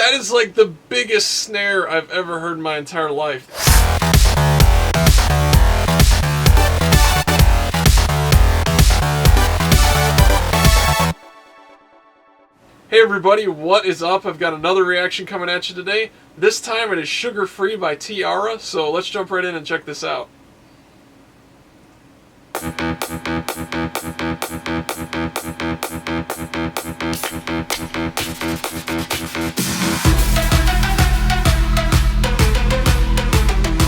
That is like the biggest snare I've ever heard in my entire life. Hey everybody, what is up? I've got another reaction coming at you today. This time it is Sugar Free by T-ara, so let's jump right in and check this out.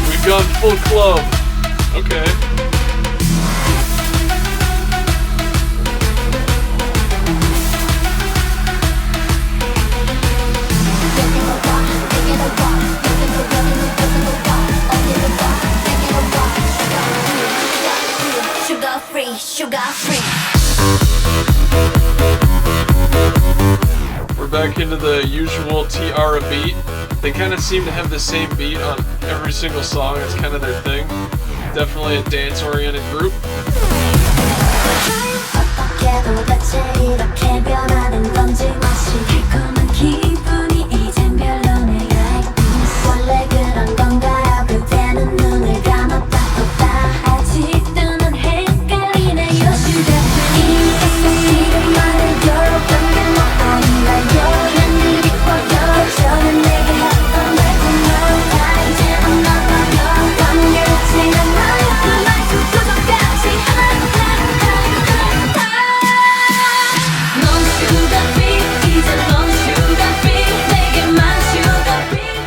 We've gone full club. Okay. We're back into the usual T-ara beat. They kind of seem to have the same beat on every single song. It's kind of their thing. Definitely a dance-oriented group.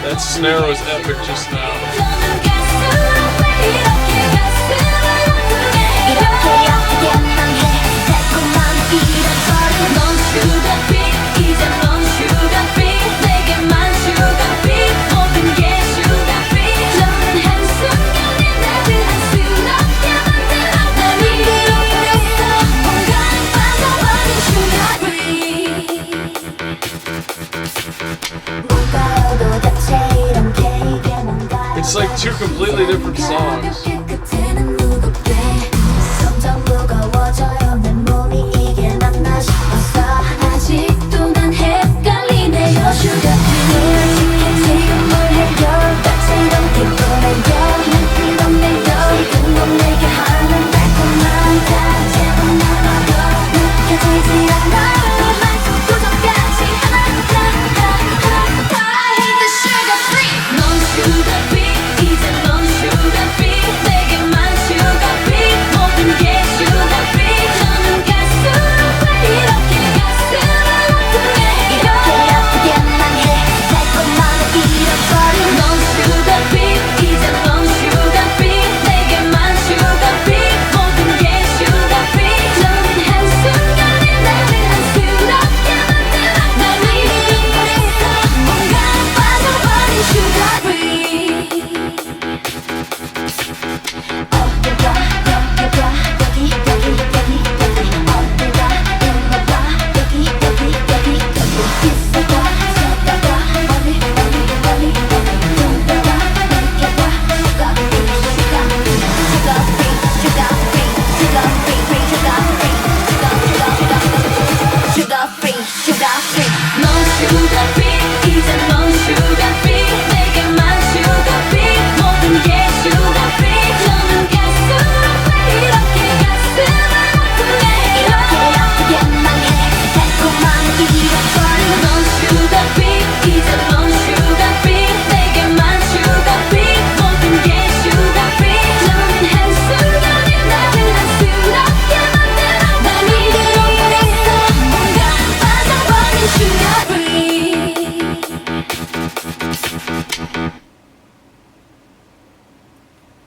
That snare was epic just now. It's like two completely different songs.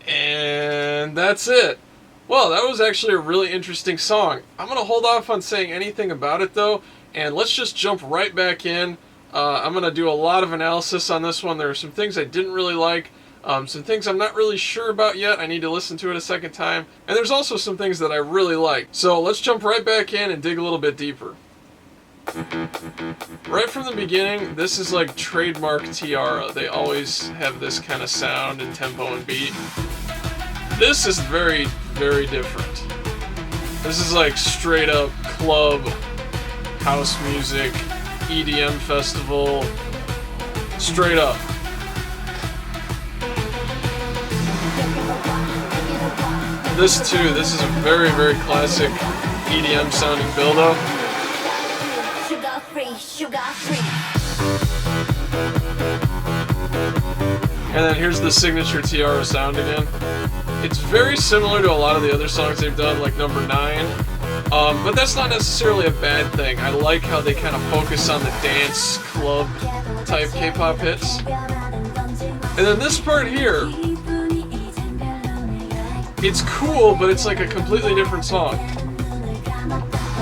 And that's it. Well, that was actually a really interesting song. I'm going to hold off on saying anything about it though, and let's just jump right back in. I'm going to do a lot of analysis on this one. There are some things I didn't really like, some things I'm not really sure about yet. I need to listen to it a second time. And there's also some things that I really like. So let's jump right back in and dig a little bit deeper. Right from the beginning, this is like trademark T-ara. They always have this kind of sound and tempo and beat. This is very, very different. This is like straight up club, house music, EDM festival, Straight up. This too, this is a very, very classic EDM sounding build-up. And then here's the signature T-ara sound again. It's very similar to a lot of the other songs they've done, like number 9. But that's not necessarily a bad thing. I like how they kind of focus on the dance club type K-pop hits. And then this part here, it's cool, but it's like a completely different song.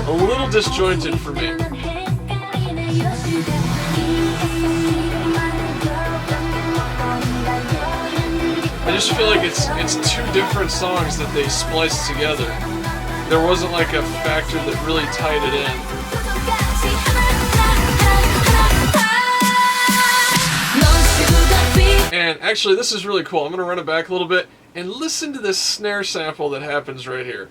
A little disjointed for me. I just feel like it's two different songs that they spliced together. There wasn't like a factor that really tied it in. And actually, this is really cool. I'm going to run it back a little bit and listen to this snare sample that happens right here.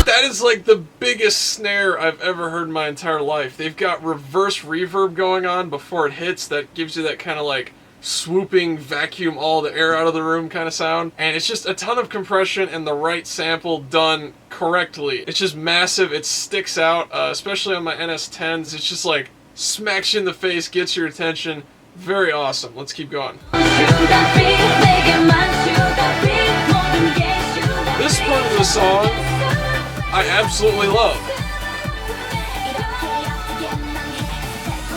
That is like the biggest snare I've ever heard in my entire life. They've got reverse reverb going on before it hits that gives you that kind of like swooping vacuum all the air out of the room kind of sound. And it's just a ton of compression and the right sample done correctly. It's just massive. It sticks out, especially on my NS10s. It's just like smacks you in the face, gets your attention. Very awesome. Let's keep going. This part of the song I absolutely love.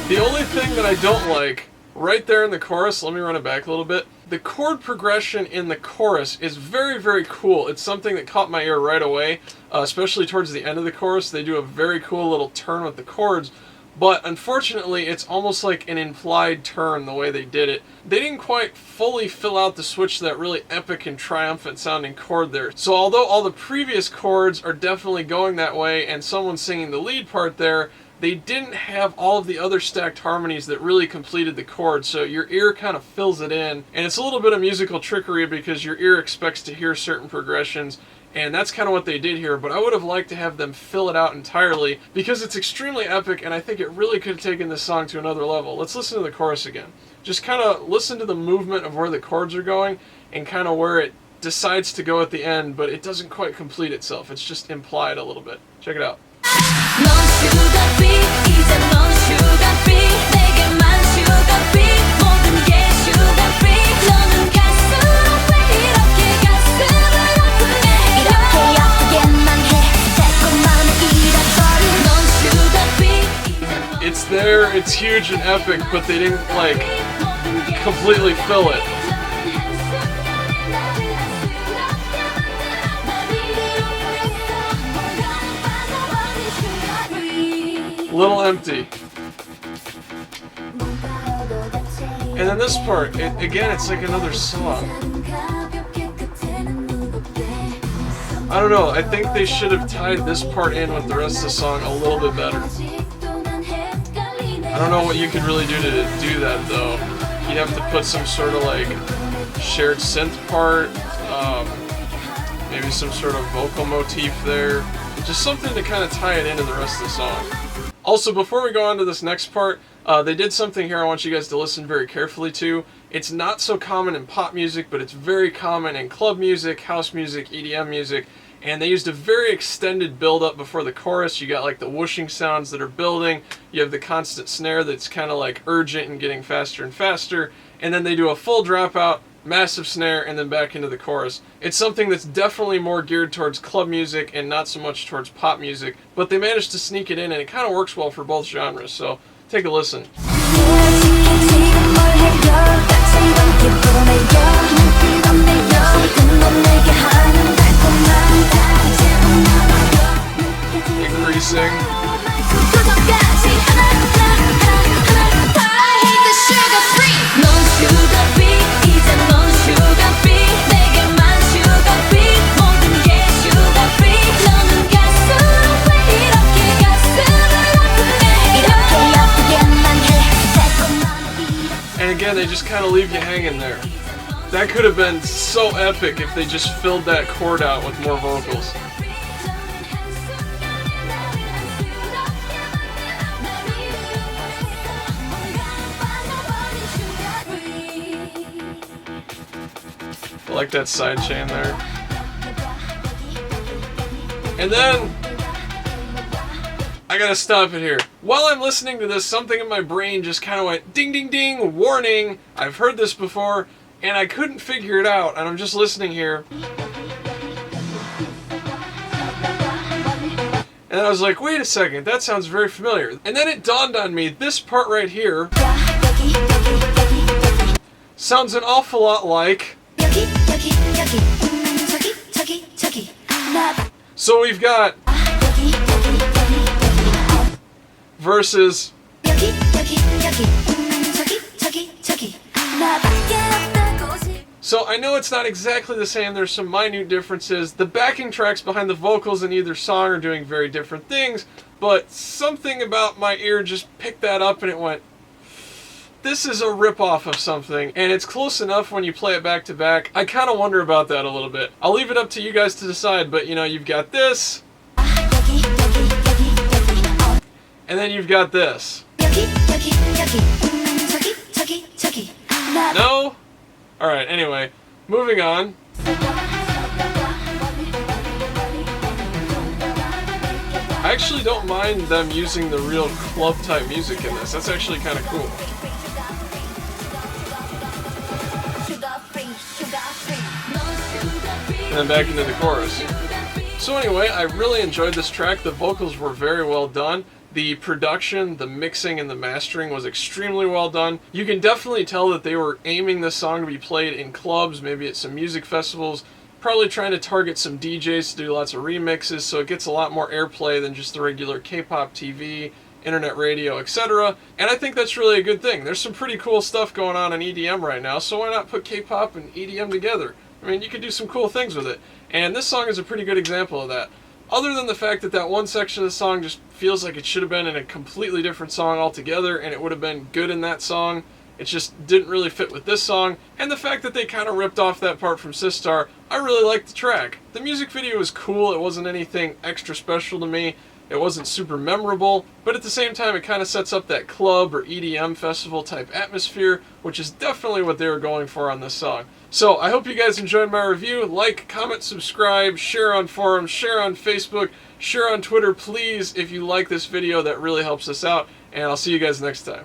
The only thing that I don't like right there in the chorus, let me run it back a little bit. The chord progression in the chorus is very, very cool. It's something that caught my ear right away, especially towards the end of the chorus. They do a very cool little turn with the chords, but unfortunately it's almost like an implied turn the way they did it. They didn't quite fully fill out the switch to that really epic and triumphant sounding chord there. So although all the previous chords are definitely going that way and someone's singing the lead part there, they didn't have all of the other stacked harmonies that really completed the chord, so your ear kind of fills it in. And it's a little bit of musical trickery because your ear expects to hear certain progressions, and that's kind of what they did here, but I would have liked to have them fill it out entirely because it's extremely epic and I think it really could have taken this song to another level. Let's listen to the chorus again. Just kind of listen to the movement of where the chords are going and kind of where it decides to go at the end, but it doesn't quite complete itself. It's just implied a little bit. Check it out. It's there, it's huge and epic, but they didn't like completely fill it. Little empty. And then this part, again, it's like another song. I don't know, I think they should have tied this part in with the rest of the song a little bit better. I don't know what you could really do to do that though. You'd have to put some sort of like shared synth part, maybe some sort of vocal motif there. Just something to kind of tie it into the rest of the song. Also, before we go on to this next part, they did something here I want you guys to listen very carefully to. It's not so common in pop music, but it's very common in club music, house music, EDM music, and they used a very extended build-up before the chorus. You got like the whooshing sounds that are building, you have the constant snare that's kind of like urgent and getting faster and faster, and then they do a full dropout, massive snare, and then back into the chorus. It's something that's definitely more geared towards club music and not so much towards pop music, but they managed to sneak it in and it kind of works well for both genres, so take a listen. Increasing. And again, they just kind of leave you hanging there. That could have been so epic if they just filled that chord out with more vocals. like that side chain there. And then I gotta stop it here. While I'm listening to this, something in my brain just kind of went ding ding ding, warning, I've heard this before, and I couldn't figure it out, and I'm just listening here. And I was like, wait a second, that sounds very familiar. And then it dawned on me, this part right here sounds an awful lot like... So we've got... versus... So I know it's not exactly the same, there's some minute differences. The backing tracks behind the vocals in either song are doing very different things, but something about my ear just picked that up and it went, this is a rip-off of something, and it's close enough when you play it back to back. I kind of wonder about that a little bit. I'll leave it up to you guys to decide, but you know, you've got this, and then you've got this. No? Alright, anyway, moving on. I actually don't mind them using the real club-type music in this. That's actually kind of cool. And then back into the chorus. So anyway, I really enjoyed this track. The vocals were very well done. The production, the mixing, and the mastering was extremely well done. You can definitely tell that they were aiming this song to be played in clubs, maybe at some music festivals, probably trying to target some DJs to do lots of remixes, so it gets a lot more airplay than just the regular K-pop TV, internet radio, etc. And I think that's really a good thing. There's some pretty cool stuff going on in EDM right now, so why not put K-pop and EDM together? I mean, you could do some cool things with it. And this song is a pretty good example of that. Other than the fact that that one section of the song just feels like it should have been in a completely different song altogether, and it would have been good in that song, it just didn't really fit with this song, and the fact that they kind of ripped off that part from Sistar, I really liked the track. The music video was cool, it wasn't anything extra special to me, it wasn't super memorable, but at the same time it kind of sets up that club or EDM festival type atmosphere, which is definitely what they were going for on this song. So I hope you guys enjoyed my review. Like, comment, subscribe, share on forums, share on Facebook, share on Twitter, please, if you like this video. That really helps us out, and I'll see you guys next time.